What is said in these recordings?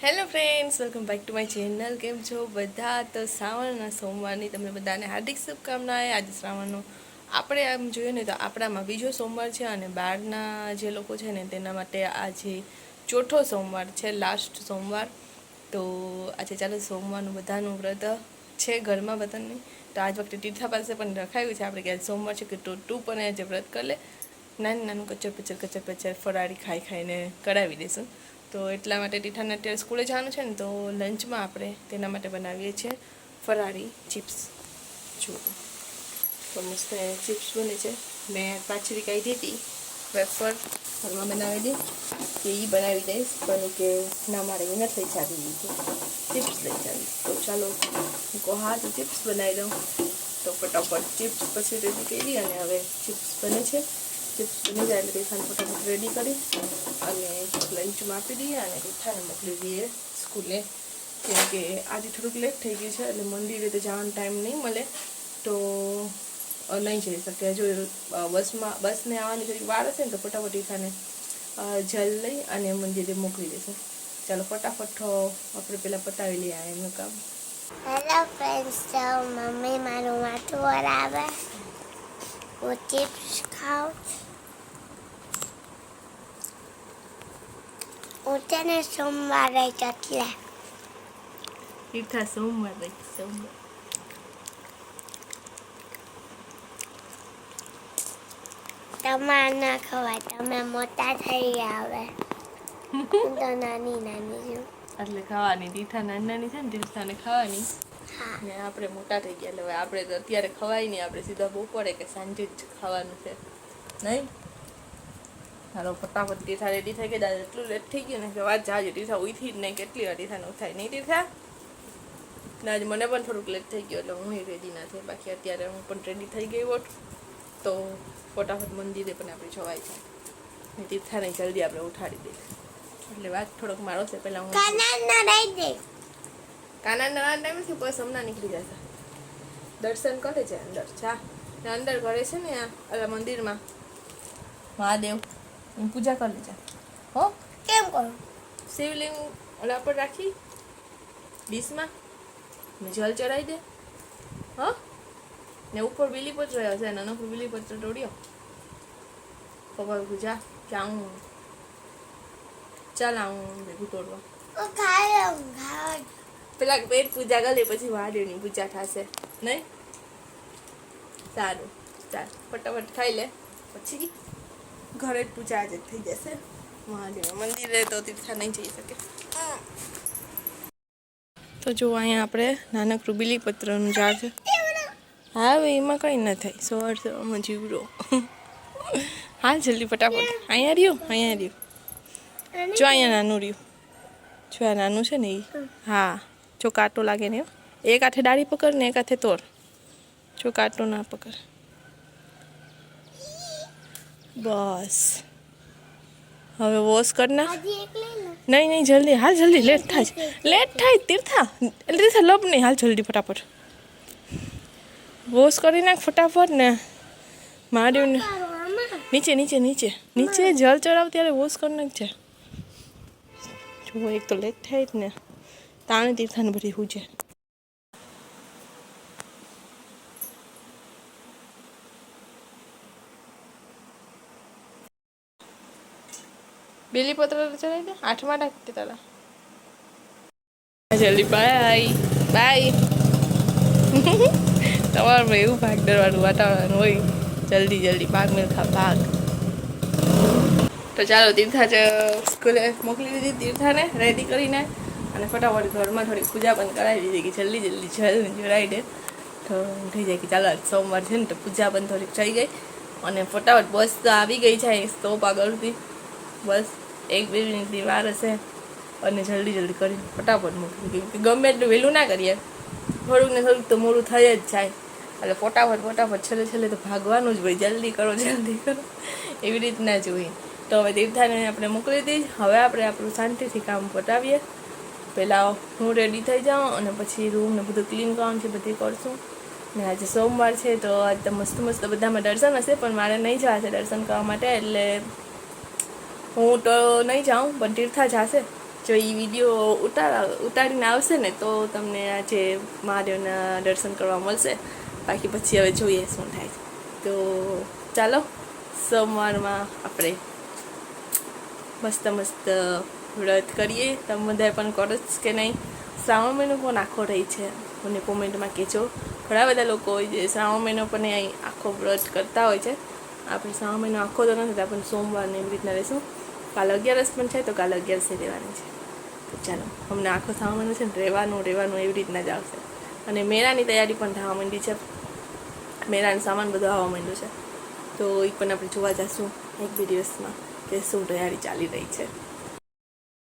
Hello friends, welcome back to my channel. કેમ છો બધા? તો શ્રાવણના સોમવારની તમને બધાને હાર્દિક શુભકામનાએ. આજે શ્રાવણનો આપણે આમ જોઈએ ને તો આપણામાં બીજો સોમવાર છે અને બહારના જે લોકો છે ને તેના માટે આજે ચોથો સોમવાર છે, લાસ્ટ સોમવાર. તો આજે ચાલો સોમવારનું બધાનું વ્રત છે ઘરમાં બધાની. તો આજ વખતે તીર્થા પાસે પણ રખાયું છે આપણે કે સોમવાર છે કે તું પણ આજે વ્રત કરી લે. નાનું કચર પચર ફરાળી ખાઈને કરાવી દઈશું. તો એટલા માટે ટીઠાને અત્યારે સ્કૂલે જવાનું છે ને, તો લંચમાં આપણે તેના માટે બનાવીએ છીએ ફરાળી ચિપ્સ. જો તો મસ્ત ચિપ્સ બને છે. મેં પાછળી કાઢી હતી વેફર ઘરમાં બનાવી દઈ કે એ બનાવી દઈશ, પણ કે ના મારે એ નથી લઈ જાવી, ચિપ્સ લઈ જાવી. તો ચાલો હા તો ચિપ્સ બનાવી દઉં. તો ફટાફટ ચિપ્સ પછી રેડી કરી અને હવે ચિપ્સ બને છે. ચિપ્સ બની જાય એટલે ટીફાને ફટાફટ રેડી કરી અને લંચમાં આપી દઈએ અને ટીફાને મોકલી દઈએ સ્કૂલે. કેમ કે આજે થોડુંક લેટ થઈ ગયું છે એટલે મંદિરે તો જવાનો ટાઈમ નહીં મળે, તો નહીં જઈ શકે. જો બસને આવવાની થોડીક વાર હશે ને તો ફટાફટ ટીફાને જલ લઈ અને મંદિરે મોકલી દેશું. ચાલો ફટાફટ આપણે પહેલાં પતાવી લઈએ એમનું કામ. હેલો ફ્રેન્ડ્સ, તો મમ્મી મારું માથું વરાવે, હું ચિપ્સ ખાઉં. હું છે ને સોમવારે એટલે તીર્થા સોમવાર તમારે ના ખવાય, તમે મોટા થઈ ગયા હવે. હું તો નાની છું. એટલે ખાવાની તીર્થા નાની છે ને, તીર્થાને ખાવાની હા, ને આપણે મોટા થઈ ગયા એટલે હવે આપણે તો અત્યારે ખવાય નહીં, આપણે સીધા બપોરે કે સાંજે જ ખાવાનું છે નહીં. હાલો ફટાફટ તીર્થા રેડી થઈ ગઈ. દાદા એટલું લેટ થઈ ગયું ને કે વાત જાજો. તીર્થા ઉઠી જ નહીં, કેટલી વાર તીર્થાને ઉઠાય નહીં તીર્થા. ને આજે મને પણ થોડુંક લેટ થઈ ગયું એટલે હું રેડી ના થઈ. બાકી અત્યારે હું પણ રેડી થઈ ગઈ હોત તો ફટાફટ મંદિરે પણ આપણે જવાય છે ને તીર્થાને જલ્દી આપણે ઉઠાડી દઈએ. એટલે વાત થોડોક મારો છે. પહેલાં હું કાનાના ટાઈમથી બસ હમણાં નીકળી જશે. દર્શન કરે છે અંદર જા ને અંદર ઘરે છે ને આ મંદિરમાં મહાદેવ એની પૂજા કરી લેજા. હો કેમ કરું? શિવલિંગ ઓલા પર રાખી ડીશમાં ને જલ ચડાવી દે. હા ને ઉપર બીલીપત્ર હશે ને ઉપર બીલીપત્ર તોડ્યો ખબર જા ક્યાં હું ચાલ આવું ભેગું તોડવા. પેલા પેટ પૂજા કરે પછી મહાદેવની પૂજા થશે નહીં. સારું ચાલ ફટાફટ ખાઈ લે પછી ઘરે જ પૂજા આજે થઈ જશે. મહાદેવ મંદિરે તો તીર્થા નહીં જઈ શકે. તો જો અહીંયા આપણે નાનકડું બીલીપત્રનું ઝાડ છે. હા હવે એમાં કંઈ ન થાય, સવારમાં જીવડો. હાલ જલ્દી ફટાફટ. અહીંયા રહ્યું જો અહીંયા નાનું રહ્યું. જો આ નાનું છે ને એ. હા જો કાંટો લાગે ને એક હાથે ડાળી પકડ ને એક હાથે તોડ. જો કાંટો ના પકડ. બસ હવે વોશ કર ના. નહીં જલ્દી હાલ જલ્દી. લેટ થાય તીર્થા. તીર્થા લપ નહીં. હાલ જલ્દી ફટાફટ વોશ કરી નાખ ફટાફટ ને. મહાદેવને નીચે જલ ચડાવ ત્યારે વોશ કરી નાખજે. જો એક તો લેટ થાય જ ને તાણે તીર્થાને બધી હુજે. બીલીપત્ર ચડાવી દે. આઠમાં નાખતી તારા જલ્દી. બાય તમારું એવું ભાગ ડરવાનું વાતાવરણ હોય. જલ્દી ભાગ મેળખા ભાગ. તો ચાલો તીર્થા સ્કૂલે મોકલી દીધી. તીર્થાને રેડી કરીને અને ફટાફટ ઘરમાં થોડી પૂજા પણ કરાવી દીધી કે જલ્દી જલ જોડાઈ દે તો થઈ જાય કે ચાલો સોમવાર છે ને તો પૂજા પણ થોડીક થઈ ગઈ. અને ફટાફટ બસ તો આવી ગઈ છે સ્ટોપ આગળથી. બસ 1-2 મિનિટની વાર હશે અને જલ્દી કરીને ફટાફટ મોકલી ગઈ. ગમે એટલું વહેલું ના કરીએ, થોડુંક ને થોડુંક તો મોડું થઈ જ જાય. એટલે ફટાફટ છેલ્લે તો ભાગવાનું જ હોય. જલ્દી કરો એવી રીતના જ હોય. તો હવે તીર્થાને આપણે મોકલી દઈએ. હવે આપણે આપણું શાંતિથી કામ પતાવીએ. પહેલાં હું રેડી થઈ જાઉં અને પછી રૂમ ને બધું ક્લીન કરવાનું છે, બધી કરશું. ને આજે સોમવાર છે તો આજ તો મસ્ત બધામાં દર્શન હશે, પણ મારે નહીં જવા છે દર્શન કરવા માટે. એટલે હું તો નહીં જાઉં પણ તીર્થા જશે. જો એ વિડીયો ઉતારીને આવશે ને તો તમને આજે મહાદેવના દર્શન કરવા મળશે. બાકી પછી હવે જોઈએ શું થાય. તો ચાલો સોમવારમાં આપણે મસ્ત વ્રત કરીએ. તમે બધા પણ કરો જ કે નહીં? શ્રાવણ મહિનો પણ આખો રહી છે મને કોમેન્ટમાં કહેજો. ઘણા બધા લોકો હોય જે શ્રાવણ મહિનો પણ અહીં આખો વ્રત કરતા હોય છે. આપણે શ્રાવણ મહિનો આખો તો નથી, આપણે સોમવારને એવી રીતના રહીશું. કાલે 11 પણ છે તો કાલે 11 રહેવાની છે. તો ચાલો, અમને આખો શ્રાવણ મહિનો છે ને રહેવાનું એવી રીતના જ આવશે. અને મેળાની તૈયારી પણ થવા માંડી છે. મેળાનો સામાન બધો આવવા માંડ્યો છે. તો એ પણ આપણે જોવા જઈશું 1-2 દિવસમાં કે શું તૈયારી ચાલી રહી છે.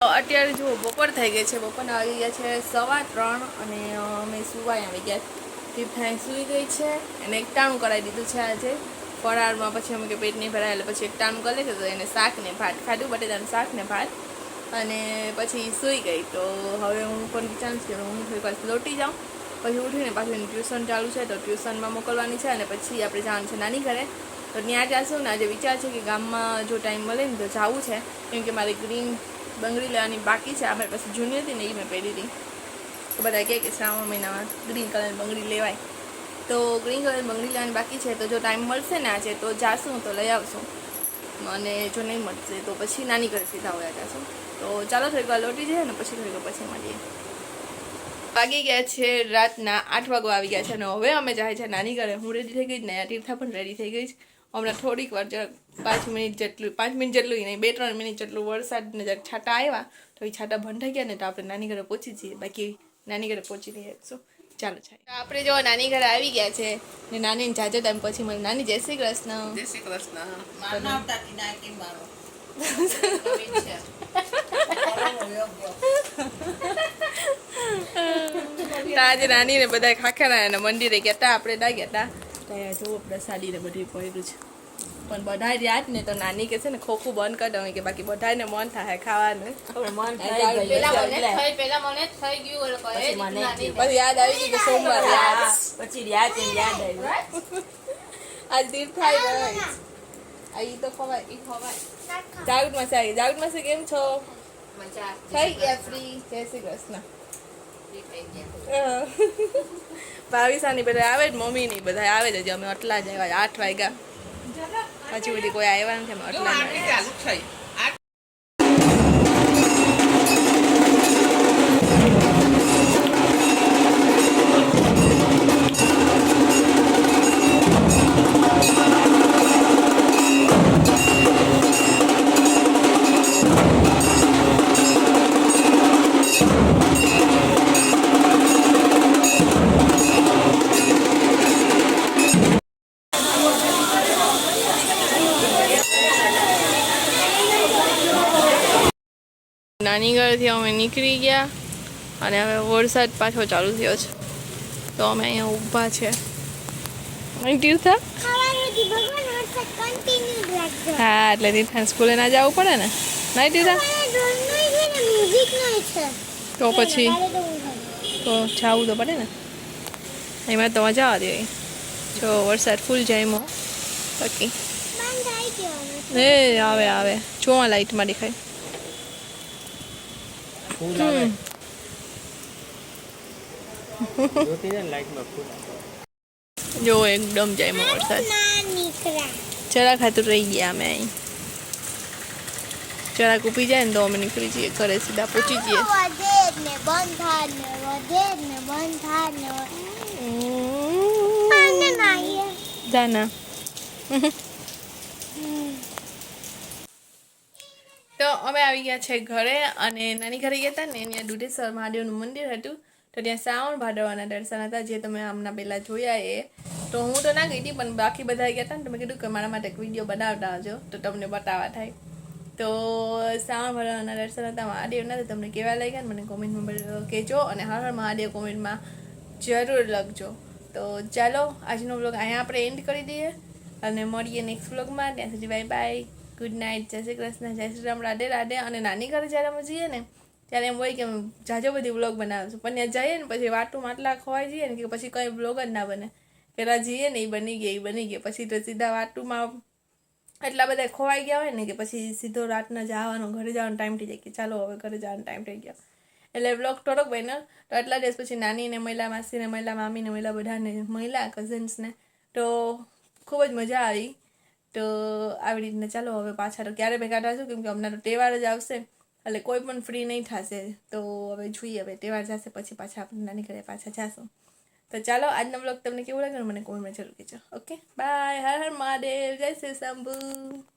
અત્યારે જુઓ બપોર થઈ ગઈ છે. બપોરના આવી ગયા છે 3:15 અને અમે સુવાઈ આવી ગયા. તીર્થાએ સૂઈ ગઈ છે અને એકટાણું કરાવી દીધું છે આજે ફરાળમાં. પછી અમે કે પેટ નહીં ભરાય એટલે પછી એકટાણું કરી લીધું. તો એને શાક ને ભાત ખાધું, બટેટાનું શાક ને ભાત, અને પછી સૂઈ ગઈ. તો હવે હું પણ વિચારું છું કે હું થોડીક વાર લોટી જાઉં, પછી ઉઠીને પાછું એનું ટ્યુશન ચાલુ છે તો ટ્યુશનમાં મોકલવાની છે. અને પછી આપણે જવાનું છે નાની ઘરે. તો ત્યાં જઈશું ને. આજે વિચાર છે કે ગામમાં જો ટાઈમ મળે ને તો જવું છે, કેમ કે મારે ગ્રીન બંગડી લેવાની બાકી છે. આપણે પછી જૂની હતી ને એ મેં પહેરી હતી. તો બધા કહે કે શ્રાવણ મહિનામાં ગ્રીન કલરની બંગડી લેવાય. તો ગ્રીન કલરની બંગડી લેવાની બાકી છે. તો જો ટાઈમ મળશે ને આજે તો જાશું, તો લઈ આવશું. અને જો નહીં મળશે તો પછી નાની ઘરે સીધા હોયા જશું. તો ચાલો થોડીક વાર લોટી જાય ને પછી થોડીક વાર પછી મળીએ. વાગી ગયા છે રાતના 8 વાગવા આવી ગયા છે અને હવે અમે જાય છે નાની ઘરે. હું રેડી થઈ ગઈ ને તીર્થા પણ રેડી થઈ ગઈ છે. હમણાં થોડીક વાર જરાક 5 મિનિટ જેટલું નહીં, 2-3 મિનિટ જેટલું વરસાદને જરાક છાંટા આવ્યા તો એ છાંટા બંધ થઈ ગયા ને તો આપણે નાની ઘરે પહોંચી જઈએ. બાકી નાની ઘરે પહોંચી રહીએ શું. ચાલો છે આપણે જો નાની ઘરે આવી ગયા છે ને નાની જાજો ટાઈમ પછી મને નાની જય શ્રી કૃષ્ણ. જય શ્રી કૃષ્ણ. આજે નાની ને બધા ખાખરા અને મંદિરે ગયા હતા. આપણે ના ગયા હતા. ત્યાં જુઓ પ્રસાદી ને બધું પડ્યું છે. પણ બધા યાદ ને તો નાની કે છે ને ખોખું બંધ કરી દઉં કે બાકી બધાને મન થાય ખાવાનું. પછી યાદ આવી ગયું કે સોમવાર પછી યાદ આવ્યું. આજ તીર્થ આવી ગઈ. ઈ તો ખવાય. જાગૃત માસી કેમ છો? થઈ ગયા ફ્રી. જય શ્રી કૃષ્ણ. ભાવિસાની બધા આવે જ, મમ્મી ની બધા આવે જ. અમે આટલા જ આવ્યા 8 વાગ્યા. પછી બધી કોઈ આવ્યા નથી. અમે આટલા નાની ઘરેથી અમે નીકળી ગયા અને હવે વરસાદ પાછો ચાલુ થયો છે. તો અમે અહીંયા ઊભા છે. તીર્થા હા, એટલે તીર્થા સ્કૂલે ના જવું પડે ને. નહીં તીર્થા તો પછી તો જવું તો પડે ને. એમાં તો મજા આવતી હોય. જો વરસાદ ફૂલ જાય એમાં. બાકી આવે જોવા લાઈટમાં દેખાય. જો એકદમ જાય એમાં વરસાદ. જરાક હાથું રહી ગયા અમે અહીં. જરાક ઊભી જાય ને તો અમે નીકળી જઈએ ઘરે, સીધા પહોંચી જઈએ. જાના તો અમે આવી ગયા છે ઘરે. અને નાની ઘરે ગયા હતા ને ત્યાં દુધેશ્વર મહાદેવનું મંદિર હતું. તો ત્યાં શ્રાવણ ભાદરવાના દર્શન હતા, જે તમે આમના પહેલાં જોયા એ. તો હું તો ના ગઈ હતી, પણ બાકી બધા ગયા હતા ને તો મેં કીધું કે મારા માટે એક વિડીયો બનાવતા આવજો તો તમને બતાવવા થાય. તો શ્રાવણ ભાદરવાના દર્શન હતા મહાદેવના. તો તમને કેવા લાગ્યા ને મને કોમેન્ટમાં કહેજો. અને હર હર મહાદેવ કોમેન્ટમાં જરૂર લખજો. તો ચાલો આજનો વ્લોગ અહીંયા આપણે એન્ડ કરી દઈએ અને મળીએ નેક્સ્ટ વ્લોગમાં. ત્યાં સુધી બાય બાય, ગુડ નાઇટ, જય શ્રી કૃષ્ણ, જય શ્રી રામ, રાધે રાધે. અને નાની ઘરે જ્યારે અમે જઈએ ને ત્યારે એમ હોય કે જાજો બધી વ્લોગ બનાવીશું, પણ ત્યાં જઈએ ને પછી વાટું માટલા ખોવાઈ જઈએ ને કે પછી કંઈ વ્લોગ જ ના બને. પેલા જઈએ ને એ બની ગયા પછી તો સીધા વાટુમાં એટલા બધા ખોવાઈ ગયા હોય ને કે પછી સીધો રાતના જવાનો ઘરે જવાનો ટાઈમ થઈ જાય કે ચાલો હવે ઘરે જવાનો ટાઈમ થઈ ગયો. એટલે બ્લોગ થોડોક બન્યો. તો એટલા દિવસ પછી નાનીને મળ્યા, માસીને મળ્યા, મામીને મળ્યા, બધાને મળ્યા, કઝન્સને. તો ખૂબ જ મજા આવી. તો આવી રીતના ચાલો હવે પાછા તો ક્યારે ભેગા થશું, કેમ કે હમણાં તો તહેવાર જ આવશે એટલે કોઈ પણ ફ્રી નહીં થશે. તો હવે જોઈએ, હવે તહેવાર જશે પછી પાછા આપણે નાની ઘરે પાછા જશું. તો ચાલો આજનો બ્લોગ તમને કેવું લાગ્યું મને કોમેન્ટમાં જરૂર કહેજો. Okay bye. હર હર મહાદેવ. જય શ્રી શંભુ.